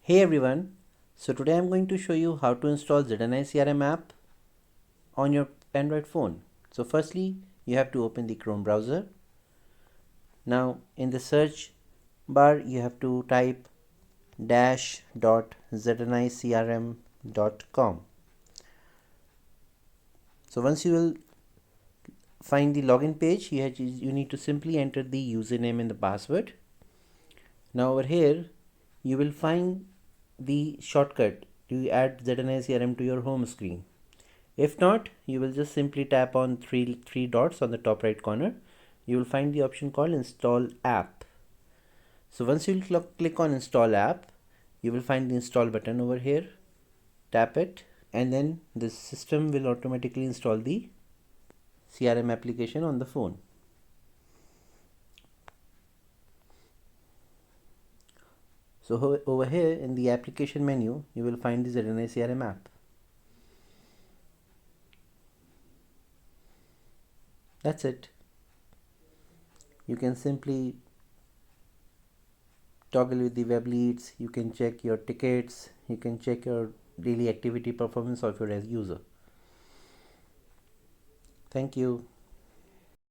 Hey everyone, so today I'm going to show you how to install ZNI CRM app on your Android phone. So firstly, you have to open the Chrome browser. Now in the search bar, you have to type dash.znicrm.com. So once you will find the login page, you need to simply enter the username and the password. Now over here, you will find the shortcut to add ZNI CRM to your home screen. If not, you will just simply tap on three dots on the top right corner. You will find the option called install app. So once you click on install app, you will find the install button over here. Tap it and then the system will automatically install the CRM application on the phone. So over here in the application menu, you will find the ZNI CRM app. That's it. You can simply toggle with the web leads, you can check your tickets, you can check your daily activity performance of your user. Thank you.